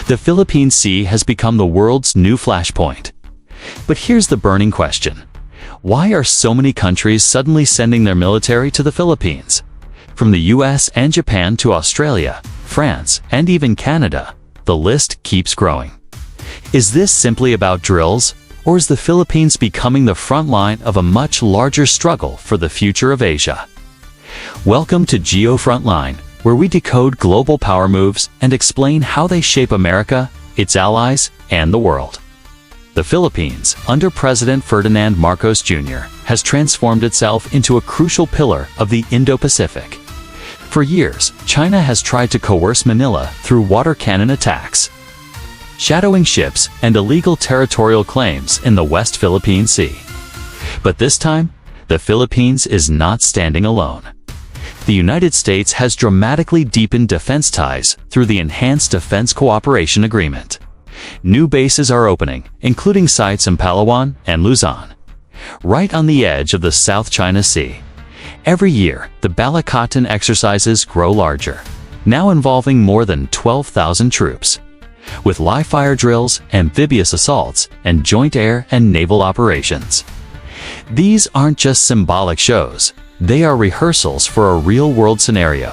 The Philippine Sea has become the world's new flashpoint. But here's the burning question. Why are so many countries suddenly sending their military to the Philippines? From the US and Japan to Australia, France, and even Canada, the list keeps growing. Is this simply about drills, or is the Philippines becoming the front line of a much larger struggle for the future of Asia? Welcome to GeoFrontline, where we decode global power moves and explain how they shape America, its allies, and the world. The Philippines, under President Ferdinand Marcos Jr., has transformed itself into a crucial pillar of the Indo-Pacific. For years, China has tried to coerce Manila through water cannon attacks, shadowing ships, and illegal territorial claims in the West Philippine Sea. But this time, the Philippines is not standing alone. The United States has dramatically deepened defense ties through the Enhanced Defense Cooperation Agreement. New bases are opening, including sites in Palawan and Luzon, right on the edge of the South China Sea. Every year, the Balikatan exercises grow larger, now involving more than 12,000 troops, with live-fire drills, amphibious assaults, and joint air and naval operations. These aren't just symbolic shows, they are rehearsals for a real-world scenario,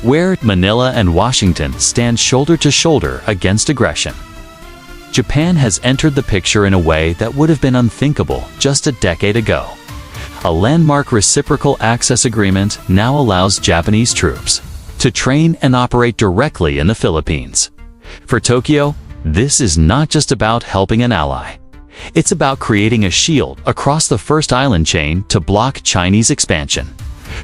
where Manila and Washington stand shoulder to shoulder against aggression. Japan has entered the picture in a way that would have been unthinkable just a decade ago. A landmark reciprocal access agreement now allows Japanese troops to train and operate directly in the Philippines. For Tokyo, this is not just about helping an ally. It's about creating a shield across the first island chain to block Chinese expansion.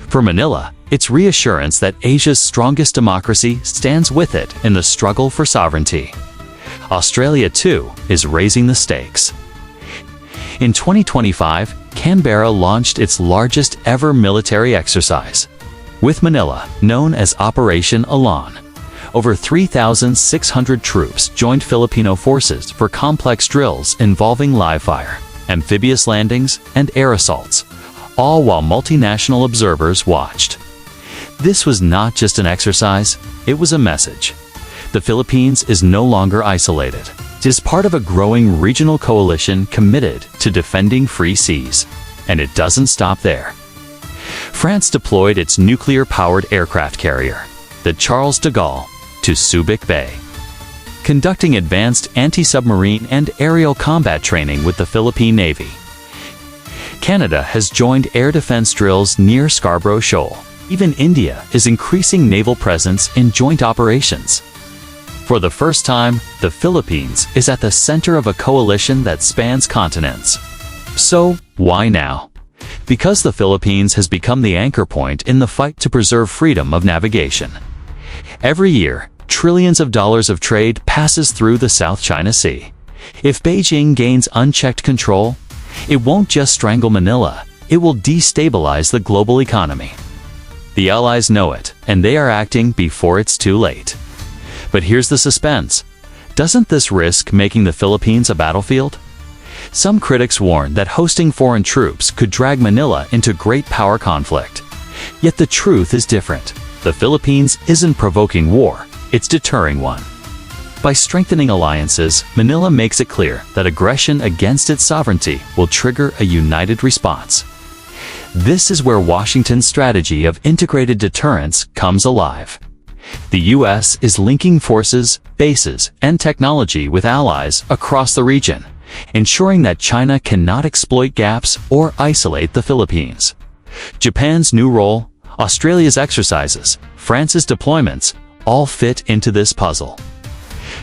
For Manila, it's reassurance that Asia's strongest democracy stands with it in the struggle for sovereignty. Australia, too, is raising the stakes. In 2025, Canberra launched its largest ever military exercise, with Manila, known as Operation Elan. Over 3,600 troops joined Filipino forces for complex drills involving live fire, amphibious landings, and air assaults, all while multinational observers watched. This was not just an exercise, it was a message. The Philippines is no longer isolated. It is part of a growing regional coalition committed to defending free seas. And it doesn't stop there. France deployed its nuclear-powered aircraft carrier, the Charles de Gaulle, to Subic Bay, conducting advanced anti-submarine and aerial combat training with the Philippine Navy. Canada has joined air defense drills near Scarborough Shoal. Even India is increasing naval presence in joint operations. For the first time, the Philippines is at the center of a coalition that spans continents. So, why now? Because the Philippines has become the anchor point in the fight to preserve freedom of navigation. Every year, trillions of dollars of trade passes through the South China Sea. If Beijing gains unchecked control, it won't just strangle Manila, it will destabilize the global economy. The Allies know it, and they are acting before it's too late. But here's the suspense. Doesn't this risk making the Philippines a battlefield? Some critics warn that hosting foreign troops could drag Manila into great power conflict. Yet the truth is different. The Philippines isn't provoking war, it's deterring one. By strengthening alliances, Manila makes it clear that aggression against its sovereignty will trigger a united response. This is where Washington's strategy of integrated deterrence comes alive. The US is linking forces, bases, and technology with allies across the region, ensuring that China cannot exploit gaps or isolate the Philippines. Japan's new role, Australia's exercises, France's deployments, all fit into this puzzle.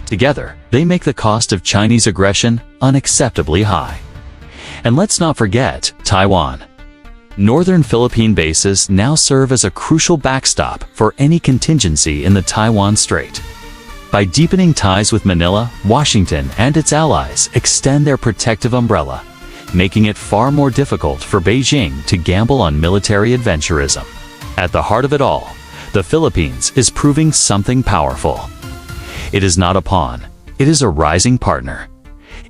Together, they make the cost of Chinese aggression unacceptably high. And let's not forget Taiwan. Northern Philippine bases now serve as a crucial backstop for any contingency in the Taiwan Strait. By deepening ties with Manila, Washington and its allies extend their protective umbrella, making it far more difficult for Beijing to gamble on military adventurism. At the heart of it all, the Philippines is proving something powerful. It is not a pawn, it is a rising partner.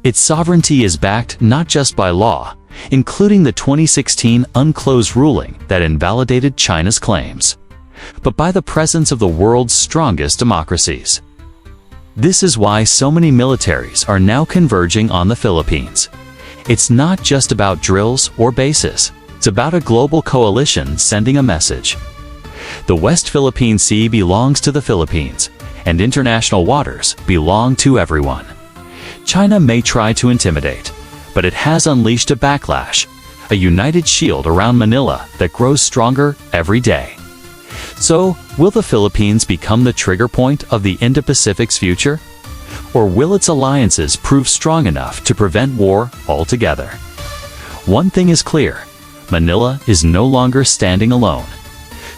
Its sovereignty is backed not just by law, including the 2016 unclosed ruling that invalidated China's claims, but by the presence of the world's strongest democracies. This is why so many militaries are now converging on the Philippines. It's not just about drills or bases. It's about a global coalition sending a message. The West Philippine Sea belongs to the Philippines, and international waters belong to everyone. China may try to intimidate, but it has unleashed a backlash, a united shield around Manila that grows stronger every day. So, will the Philippines become the trigger point of the Indo-Pacific's future? Or will its alliances prove strong enough to prevent war altogether? One thing is clear: Manila is no longer standing alone.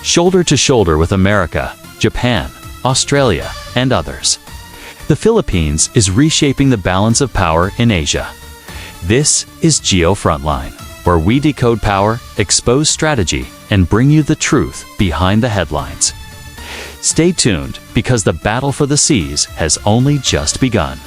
Shoulder to shoulder with America, Japan, Australia, and others, the Philippines is reshaping the balance of power in Asia. This is GeoFrontline, where we decode power, expose strategy, and bring you the truth behind the headlines. Stay tuned, because the battle for the seas has only just begun.